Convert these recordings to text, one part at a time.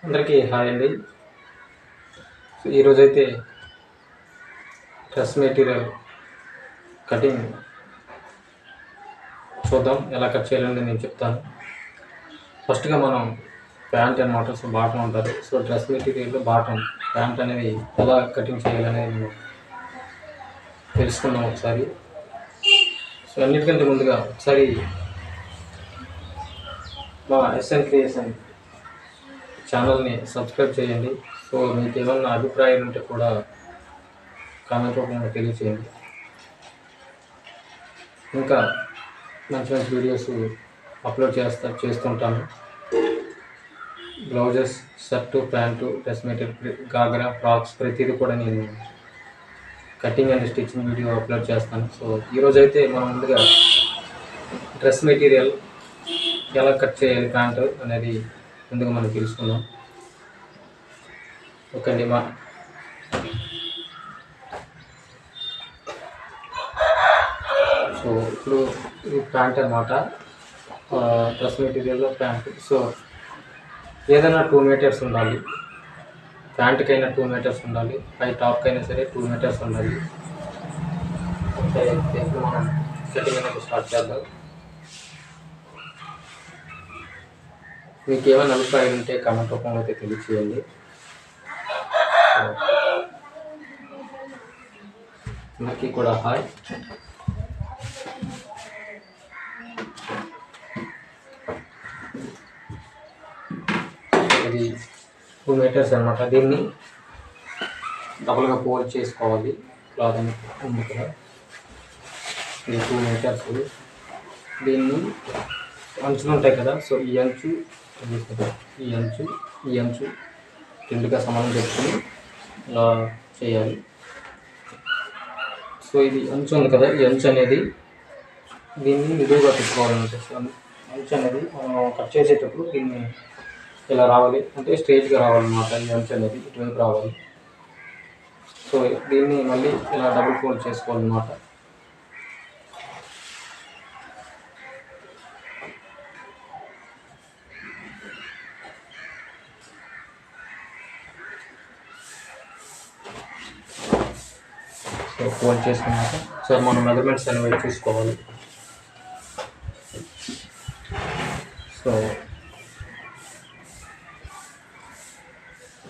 అందరికీ హాయ్ అండి. ఈరోజైతే డ్రెస్ మెటీరియల్ కటింగ్ చూద్దాం, ఎలా కట్ చేయాలని నేను చెప్తాను. ఫస్ట్గా మనం ప్యాంట్ అనమాట. సో బాటమ్ ఉంటుంది. సో డ్రెస్ మెటీరియల్లో బాటమ్ ప్యాంట్ అనేది ఎలా కటింగ్ చేయాలనేది మనం తెలుసుకుందాం ఒకసారి. సో అన్నిటికంటే ముందుగా ఒకసారి మా ఎస్ఎన్ క్రియేషన్ ఛానల్ని సబ్స్క్రైబ్ చేయండి. సో మీకు ఏమన్నా అభిప్రాయాలు ఉంటే కూడా కామెంట్ రూపంలో తెలియచేయండి. ఇంకా మంచి మంచి వీడియోస్ అప్లోడ్ చేస్తుంటాను. Blouses, shirt, pant, dress material, ghagra, frocks ప్రతిదీ కూడా నేను cutting and stitching video upload చేస్తాను. సో ఈరోజైతే మనం ముందుగా డ్రెస్ మెటీరియల్ ఎలా కట్ చేయాలి ప్యాంటు అనేది ముందుగా మనం తెలుసుకుందాం. ఓకే అండి. సో ఇప్పుడు ఇది ప్యాంట్ అనమాట. Dress మెటీరియల్లో pant. సో ఏదైనా 2 మీటర్స్ ఉండాలి. ప్యాంట్కైనా 2 మీటర్స్ ఉండాలి. పై టాప్కైనా సరే 2 మీటర్స్ ఉండాలి. ఓకే, ఇప్పుడు మనం కటింగ్ అనేది స్టార్ట్ చేద్దాం. మీకు ఏమైనా అభిప్రాయాలు ఉంటే కామెంట్ రూపంలో అయితే తెలియచేయండి. అందరికీ కూడా హాయ్. ఇది 2 మీటర్స్ అనమాట. దీన్ని డబుల్గా ఫోల్డ్ చేసుకోవాలి. క్లాత్ అని ఉంది కదా, ఇది 2 మీటర్స్. దీన్ని అంచులు ఉంటాయి కదా, సో ఈ అంచు ఈ అంచు రెండుగా సమానం పెట్టుకొని ఇలా చేయాలి. సో ఇది అంచు ఉంది కదా, ఈ అంచు అనేది దీన్ని నిలువుగా పెట్టుకోవాలంటే అంచు అనేది మనం కట్ చేసేటప్పుడు దీన్ని ఇలా రావాలి, అంటే స్ట్రైట్గా రావాలన్నమాట. ఈ అంచు అనేది ఇటువైపు రావాలి. సో దీన్ని మళ్ళీ ఇలా డబుల్ ఫోల్డ్ చేసుకోవాలన్నమాట. సో ఫోల్డ్ చేసుకున్నాక సార్ మనం మెజర్మెంట్స్ అనేవి చూసుకోవాలి. సో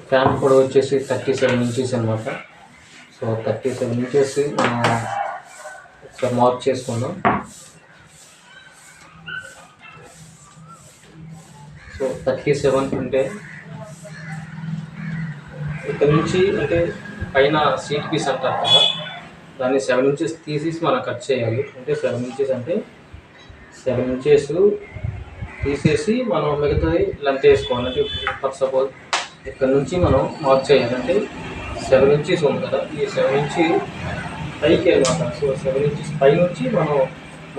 ప్యాంట్ కూడా వచ్చేసి 37 ఇంచెస్ అనమాట. సో 37 ఇంచెస్ మనం ఒకసారి మార్క్ చేసుకుందాం. సో 37 అంటే ఇక్కడ నుంచి, అంటే పైన సీట్ పీస్ అంటారు కదా, దాన్ని 7 ఇంచెస్ తీసేసి మనం కట్ చేయాలి. అంటే 7 ఇంచెస్ అంటే 7 ఇంచెస్ తీసేసి మనం మిగతాది లెంత్ వేసుకోవాలి. అంటే ఫర్ సపోజ్ ఇక్కడ నుంచి మనం మార్క్ చేయాలంటే 7 ఇంచెస్ ఉంది కదా, ఈ 7 ఇంచ్ పైకి అనమాట. సో 7 ఇంచెస్ పై నుంచి మనం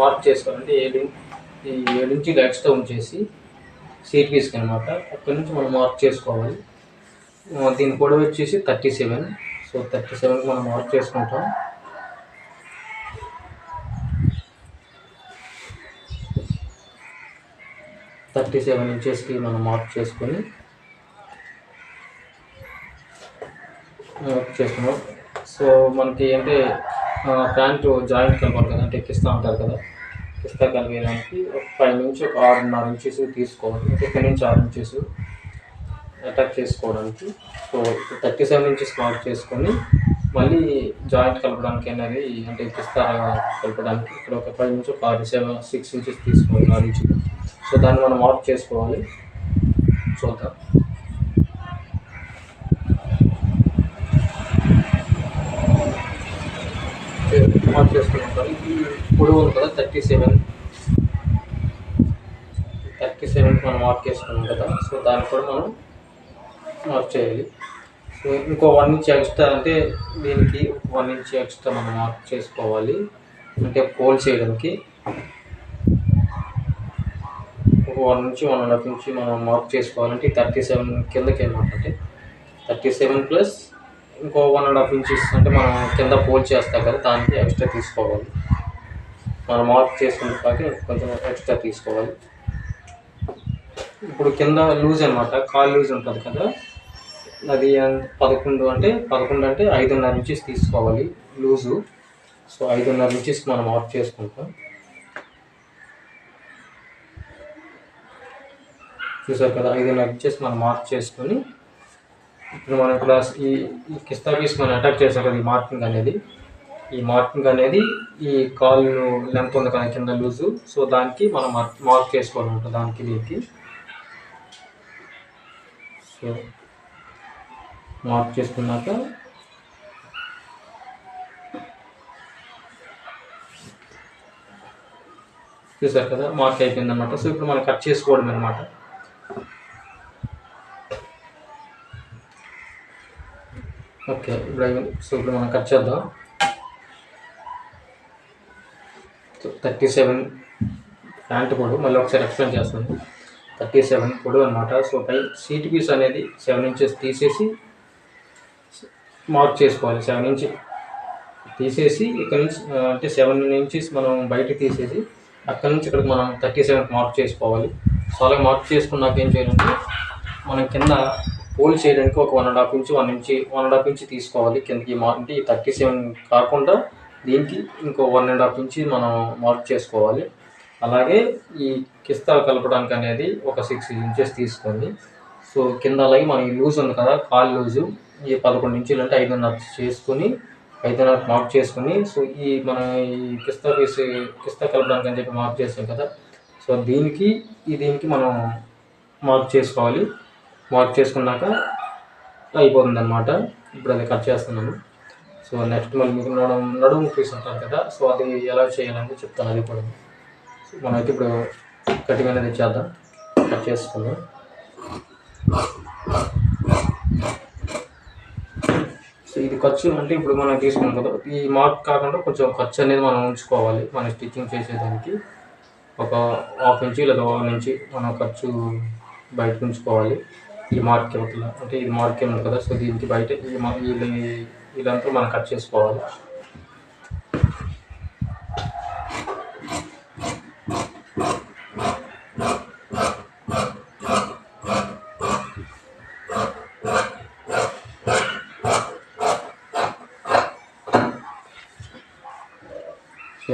మార్క్ చేసుకోవాలంటే ఈ 7 ఇంచులు ఎక్స్ట్రా ఉంచేసి సీట్ పీస్కి అనమాట. అక్కడ నుంచి మనం మార్క్ చేసుకోవాలి. దీని పొడవు వచ్చేసి 37. సో 37కి మనం మార్క్ చేసుకుంటాం. థర్టీ 37 ఇంచెస్కి మనం మార్క్ చేసుకున్నాం. సో మనకి అంటే ప్యాంటు జాయింట్ కలపాలి కదా, అంటే కిస్తా అంటారు కదా, కిస్తా కలిపేదానికి ఒక 5 నుంచి ఒక 6.5 ఇంచెస్ తీసుకోవాలి. అంటే ఇక్కడ నుంచి 6 ఇంచెస్ అటాక్ చేసుకోవడానికి. సో 37 ఇంచెస్ మార్క్ చేసుకొని మళ్ళీ జాయింట్ కలపడానికి అనేది, అంటే కిస్తా కలపడానికి ఇక్కడ ఒక 5 నుంచి ఒక 6 ఇంచెస్ తీసుకోవాలి, 6 ఇంచులు. సో దాన్ని మనం మార్క్ చేసుకోవాలి. చూద్దాం. మార్క్ చేసుకుంటాం. ఇది పొడవు ఉంది కదా 37కి మనం మార్క్ చేసుకున్నాం కదా. సో దాన్ని కూడా మనం మార్క్ చేయాలి. సో ఇంకో 1 ఇంచ్ ఎక్స్ట్రా, అంటే దీనికి 1 ఇంచ్ ఎక్స్ట్రా మనం మార్క్ చేసుకోవాలి. అంటే ఫోల్డ్ చేయడానికి ఒక 1 నుంచి 1.5 ఇంచ్ మనం మార్క్ చేసుకోవాలంటే 37 కిందకి అనమాట. అంటే 37 ప్లస్ ఇంకో 1.5 ఇంచెస్, అంటే మనం కింద ఫోల్డ్ చేస్తాం కదా, దానికి ఎక్స్ట్రా తీసుకోవాలి. మనం మార్క్ చేసుకున్న కాక కొంచెం ఎక్స్ట్రా తీసుకోవాలి. ఇప్పుడు కింద లూజ్ అనమాట, కాల్ లూజ్ ఉంటుంది కదా, అది 11 అంటే 5:30 ఇంచెస్ తీసుకోవాలి లూజు. సో 5:30 ఇంచెస్కి మనం మార్క్ చేసుకుంటాం. చూసారు కదా, 5:30 ఇంచెస్ మనం మార్క్ చేసుకొని ఇప్పుడు మనం ఇక్కడ ఈ కిస్తా పీస్ మనం అటాక్ చేసాం కదా, ఈ మార్కింగ్ అనేది ఈ కాలు లెంత్ ఉంది కదా కింద లూజు, సో దానికి మనం మార్క్ చేసుకోవాలన్నమాట, దానికి దీనికి. సో మార్క్ చేసుకున్నాక చూసారు కదా, మార్క్ అయిపోయింది అనమాట. సో ఇప్పుడు మనం కట్ చేసుకోవడం అనమాట. ఓకే, ఇప్పుడు మనం కట్ చేద్దాం. 37 ప్యాంట్ పొడవు, మళ్ళీ ఒకసారి ఎక్స్ప్లెయిన్ చేస్తాను. 37 పొడవు అనమాట. సో పై సీట్ పీస్ అనేది 7 ఇంచెస్ తీసేసి మార్క్ చేసుకోవాలి. 7 ఇంచ్ తీసేసి ఇక్కడ నుంచి అంటే 7 ఇంచెస్ మనం బయటకు తీసేసి అక్కడ నుంచి ఇక్కడికి మనం 37 మార్క్ చేసుకోవాలి. సో అలా మార్క్ చేసుకున్నాక ఏం చేయాలంటే మనం కింద పోల్ చేయడానికి ఒక 1.5 ఇంచ్ తీసుకోవాలి కిందకి. అంటే ఈ 37 కాకుండా దీనికి ఇంకో 1.5 ఇంచ్ మనం మార్క్ చేసుకోవాలి. అలాగే ఈ కిస్తా కలపడానికి అనేది ఒక 6 ఇంచెస్ తీసుకోండి. సో కింద అలాగే మన ఈ లూజ్ ఉంది కదా, కాల్ లూజు, ఈ 11 ఇంచులు అంటే 5.5 చేసుకొని 5.5 మార్క్ చేసుకొని, సో ఈ మన ఈ కిస్తా కలపడానికి అని చెప్పి మార్క్ చేస్తాం కదా, సో దీనికి మనం మార్క్ చేసుకోవాలి. మార్క్ చేసుకున్నాక అయిపోతుంది అనమాట. ఇప్పుడు అది కట్ చేస్తున్నాను. సో నెక్స్ట్ మళ్ళీ మీకు నడుము పీస్ ఉంటారు కదా, సో అది ఎలా చేయాలని చెప్తాను, అది కూడా. సో మనమైతే ఇప్పుడు కటింగ్ అనేది చేద్దాం, కట్ చేసుకుందాం. సో ఇది ఖర్చు అంటే ఇప్పుడు మనం తీసుకున్నాం కదా, ఈ మార్క్ కాకుండా కొంచెం ఖర్చు అనేది మనం ఉంచుకోవాలి. మనం స్టిచ్చింగ్ చేసేదానికి ఒక 1/2 ఇంచ్ లేదా 1 ఇంచ్ మనం ఖర్చు బయటకు ఉంచుకోవాలి. ఈ మార్క్ ఇవతల అంటే ఇది మార్క్ ఏమి కదా, సో దీనికి బయట ఇదంతా మనం కట్ చేసుకోవాలి.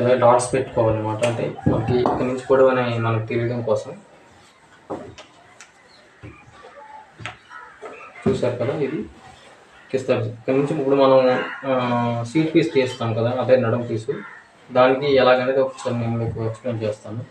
ఇలా డాట్స్ పెట్టుకోవాలన్నమాట, అంటే మనకి ఇక్కడ నుంచి పొడవు అనేది మనకు తెలియడం కోసం. చూసారు కదా, ఇది కిస్తా పీస్. ఇక్కడ నుంచి ఇప్పుడు మనం సీట్ పీస్ తీస్తాం కదా, అదే నడుము పీసు, దానికి ఎలాగనేది ఒకసారి నేను మీకు ఎక్స్ప్లెయిన్ చేస్తాను.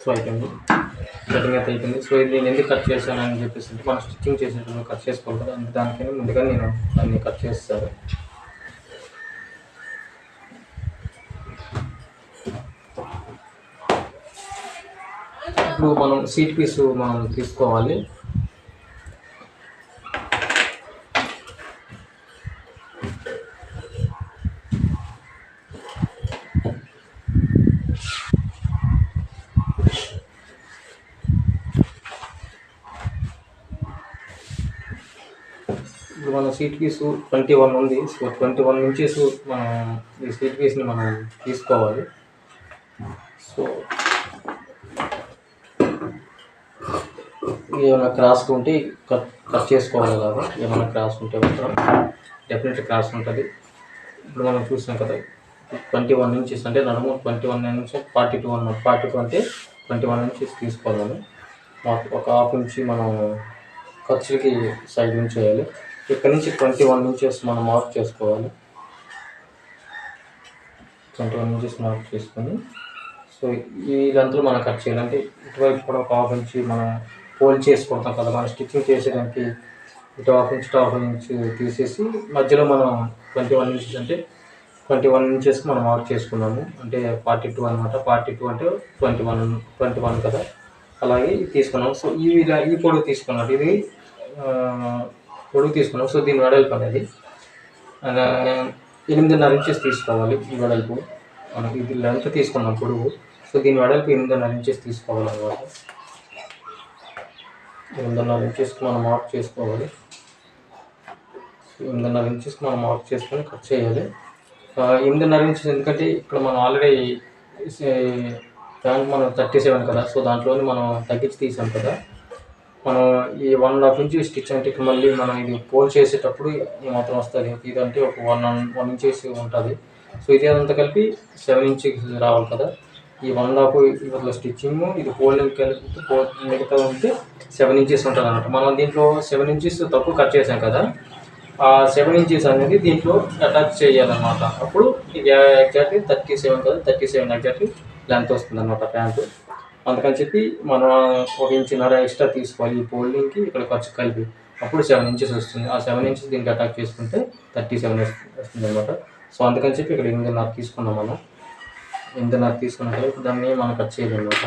సో అయిపోయింది, కటింగ్ అయితే అయిపోయింది. సో ఇది నేను ఎందుకు కట్ చేశానని చెప్పేసి అంటే మనం స్టిచ్చింగ్ చేసేటప్పుడు కట్ చేసుకోవాలి కదా, దానికైనా ముందుగా నేను దాన్ని కట్ చేస్తాను. ఇప్పుడు మనం సీట్ పీస్ మనం తీసుకోవాలి. ఇప్పుడు మన సీట్ పీసు 21 ఉంది. సో 21 ఇంచెస్ మనం ఈ సీట్ పీస్ని మనం తీసుకోవాలి. సో ఏమైనా క్రాస్ ఉంటే కట్ చేసుకోవాలి కదా, ఏమైనా క్రాస్ ఉంటే మాత్రం డెఫినెట్లీ క్రాస్ ఉంటుంది. ఇప్పుడు మనం చూసాం కదా, 21 ఇంచెస్ అంటే నడుము 21 నుంచి 42 అన్నమాట. 42 అంటే 21 ఇంచెస్ తీసుకోవాలి. ఒక 1/2 ఇంచ్ మనం ఖర్చులకి సైడ్ నుంచి వేయాలి. ఇక్కడ నుంచి 21 ఇంచెస్ మనం మార్క్ చేసుకోవాలి. 21 ఇంచెస్ మార్క్ చేసుకొని, సో ఈ లెంత్లో మనం కట్ చేయాలి. అంటే ఇటువైపు కూడా ఒక 1/2 ఇంచ్ మనం ఫోల్డ్ చేసుకుంటాం కదా, మనం స్టిచ్చింగ్ చేసేదానికి ఇటు 1/2 ఇంచ్ తీసేసి మధ్యలో మనం 21 ఇంచెస్ అంటే 21 ఇంచెస్కి మనం మార్క్ చేసుకున్నాము. అంటే 42 అనమాట. 42 అంటే 21 కదా, అలాగే ఇది తీసుకున్నాం. సో ఈ పొడవు తీసుకున్నట్టు ఇది పొడుగు తీసుకున్నాం. సో దీని వెడల్పు అనేది 8.5 ఇంచెస్ తీసుకోవాలి. ఈ వెడల్పు మనకి ఇది లెంత్ తీసుకున్నాం పొడుగు. సో దీని వెడల్పు 8.5 ఇంచెస్ తీసుకోవాలన్నమాట. 8.5 ఇంచెస్కి మనం మార్క్ చేసుకోవాలి. 8.5 ఇంచెస్కి మనం మార్క్ చేసుకొని కట్ చేయాలి. 8.5 ఇంచెస్ ఎందుకంటే ఇక్కడ మనం ఆల్రెడీ ప్యాంట్ మనం 37 కదా. సో దాంట్లోనే మనం తగ్గించి తీసాం కదా. మనం ఈ 1.5 ఇంచ్ స్టిచ్ అంటే ఇక్కడ మళ్ళీ మనం ఇది పోల్ చేసేటప్పుడు ఈ మాత్రం వస్తుంది. ఇదంటే ఒక 1 ఇంచెస్ ఉంటుంది. సో ఇది అంతా కలిపి 7 ఇంచెస్ రావాలి కదా. ఈ 1.5 ఇట్లా స్టిచ్చింగ్ ఇది ఫోల్డింగ్ కలిపి మిగతా ఉంటే 7 ఇంచెస్ ఉంటుంది అన్నమాట. మనం దీంట్లో 7 ఇంచెస్ తక్కువ కట్ చేసాం కదా. ఆ 7 ఇంచెస్ అనేది దీంట్లో అటాచ్ చేయాలన్నమాట. అప్పుడు ఇది ఎగ్జాక్ట్లీ 37 కదా, 37 ఎగ్జాక్ట్లీ లెంత్ వస్తుంది అన్నమాట ప్యాంటు. అందుకని చెప్పి మనం 1.5 ఇంచ్ ఎక్స్ట్రా తీసుకోవాలి ఈ ఫోల్డింగ్కి ఇక్కడ ఖర్చు కలిపి. అప్పుడు 7 ఇంచెస్ వస్తుంది. ఆ 7 ఇంచెస్ దీనికి అటాచ్ చేసుకుంటే 37 వస్తుంది అనమాట. సో అందుకని చెప్పి ఇక్కడ 8.5 తీసుకున్నాం మనం. 8.5 తీసుకున్నట్టు ఇప్పుడు దాన్ని మనం కట్ చేయాలన్నమాట.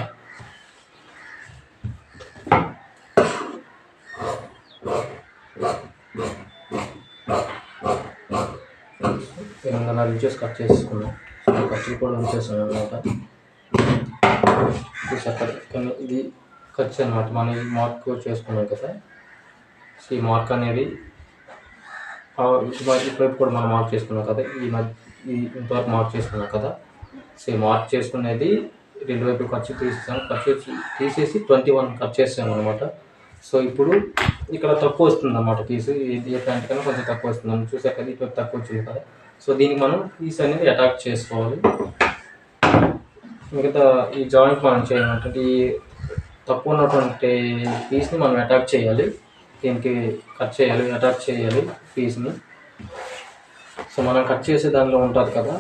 ఇంచెస్ కట్ చేసుకున్నాం. ఖర్చులు కూడా ఉంచేసాం అనమాట. కానీ ఇది ఖర్చు అనమాట. మనం ఈ మార్క్ చేసుకున్నాం కదా. సో ఈ మార్క్ అనేది ఇటువైపు కూడా మనం మార్క్ చేసుకున్నాం కదా. ఇంతవరకు మార్క్ చేసుకున్నాం కదా. సో ఈ మార్క్ చేసుకునేది 2 వైపులు ఖర్చు తీసేసాం. తీసేసి 21 కట్ చేసాం అనమాట. సో ఇప్పుడు ఇక్కడ తక్కువ వస్తుంది అన్నమాట పీసు. ఇది ప్యాంట్ కన్నా కొంచెం తక్కువ వస్తుంది. మనం చూసారు కదా ఇటువైపు తక్కువ వచ్చింది కదా. సో దీనికి మనం పీస్ అనేది అటాచ్ చేసుకోవాలి. మిగతా ఈ జాయింట్ మనం చేయాలంటే ఈ తక్కువ ఉన్నటువంటి పీస్ని మనం అటాచ్ చేయాలి. దీనికి కట్ చేయాలి, అటాచ్ చేయాలి పీస్ని. సో మనం కట్ చేసే దానిలో ఉంటుంది కదా.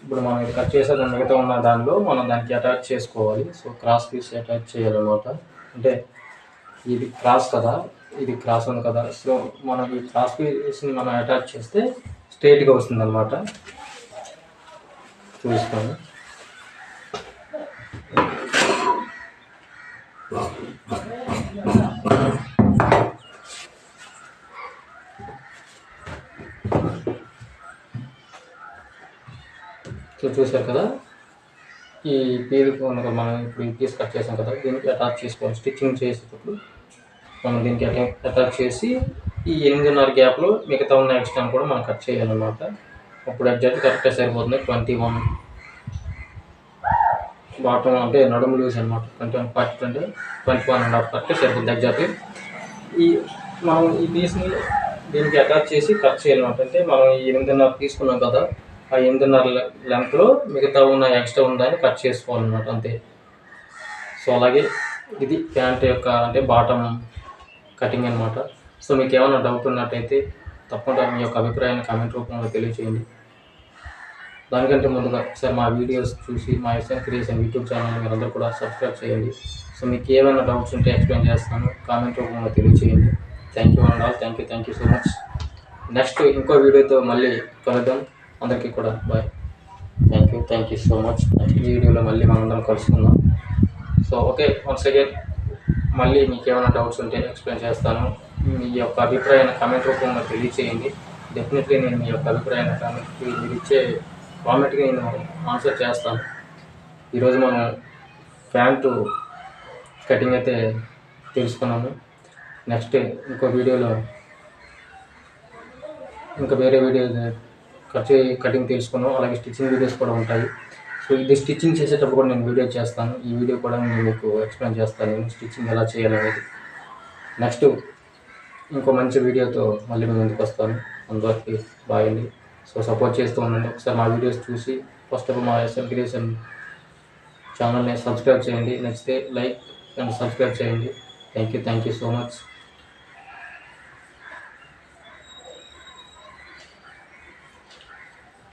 ఇప్పుడు మనం ఇది కట్ చేసే దాని మిగతా ఉన్న దానిలో మనం దానికి అటాచ్ చేసుకోవాలి. సో క్రాస్ పీస్ అటాచ్ చేయాలన్నమాట. అంటే ఇది క్రాస్ కదా, ఇది క్రాస్ ఉంది కదా. సో మనం ఈ క్రాస్ పీస్ని మనం అటాచ్ చేస్తే స్ట్రైట్గా వస్తుంది అన్నమాట. చూసుకోండి. సో చూసారు కదా ఈ పీల్ మనం ఇప్పుడు ఈ పీస్ కట్ చేసాం కదా. దీనికి అటాచ్ చేసుకోవాలి. స్టిచ్చింగ్ చేసేటప్పుడు మనం దీనికి అటాచ్ చేసి ఈ 8.5 గ్యాప్లో మిగతా ఉన్న ఎక్స్ట్రా కూడా మనం కట్ చేయాలన్నమాట. అప్పుడు ఎగ్జాక్ట్ కరెక్ట్గా సరిపోతుంది. 21 బాటమ్ అంటే నడుము లూజ్ అనమాట. 21.5 కరెక్ట్గా సరిపోతుంది ఎగ్జాక్ట్లీ. మనం ఈ పీస్ని దీనికి అటాచ్ చేసి కట్ చేయాలన్నమాట. అంటే మనం 8.5 తీసుకున్నాం కదా. ఆ 8.5 లెంత్లో మిగతా ఉన్న ఎక్స్ట్రా ఉందని కట్ చేసుకోవాలన్నమాట అంతే. సో అలాగే ఇది ప్యాంట్ యొక్క అంటే బాటమ్ కటింగ్ అనమాట. సో మీకు ఏమైనా డౌట్ ఉన్నట్టయితే తప్పకుండా మీ యొక్క అభిప్రాయాన్ని కామెంట్ రూపంలో తెలియచేయండి. దానికంటే ముందుగా ఒకసారి మా వీడియోస్ చూసి మా ఎస్ఎన్ క్రియేషన్ యూట్యూబ్ ఛానల్ మీరు అందరూ కూడా సబ్స్క్రైబ్ చేయండి. సో మీకు ఏమైనా డౌట్స్ ఉంటే ఎక్స్ప్లెయిన్ చేస్తాను. కామెంట్ రూపంలో తెలియచేయండి. Thank you and all. Thank you so much. Next ఇంకో వీడియోతో మళ్ళీ కలుద్దాం. అందరికీ కూడా bye. Thank you so much. నెక్స్ట్ వీడియోలో మళ్ళీ మనందరం కలుసుకుందాం. సో ఓకే, వన్స్ అగైన్ మళ్ళీ మీకు ఏమైనా డౌట్స్ ఉంటే ఎక్స్ప్లెయిన్ చేస్తాను. మీ యొక్క అభిప్రాయాన్ని కామెంట్ రూపంలో తెలియచేయండి. డెఫినెట్లీ నేను మీ యొక్క అభిప్రాయాన్ని మీరు ఇచ్చే కామెంట్కి నేను ఆన్సర్ చేస్తాను. ఈరోజు మనం ప్యాంటు కటింగ్ అయితే తెలుసుకున్నాము. నెక్స్ట్ ఇంకో వీడియోలో ఇంకా వేరే వీడియో కటింగ్ తెలుసుకున్నాం. అలాగే స్టిచ్చింగ్ వీడియోస్ కూడా ఉంటాయి. సో ఇది స్టిచ్చింగ్ చేసేటప్పుడు కూడా నేను వీడియో చేస్తాను. ఈ వీడియో కూడా నేను మీకు ఎక్స్ప్లెయిన్ చేస్తాను నేను స్టిచ్చింగ్ ఎలా చేయాలనేది. నెక్స్ట్ ఇంకో మంచి వీడియోతో మళ్ళీ మేము ముందుకు వస్తాను. అందరికీ బాయ్ అండి. సో సపోర్ట్ చేస్తూ ఉండండి. ఒకసారి మా వీడియోస్ చూసి ఫస్ట్ ఆఫ్ ఆల్ మా ఎస్ఎన్ క్రియేషన్ ఛానల్ని సబ్స్క్రైబ్ చేయండి. నచ్చితే లైక్ అండ్ సబ్స్క్రైబ్ చేయండి. Thank you so much.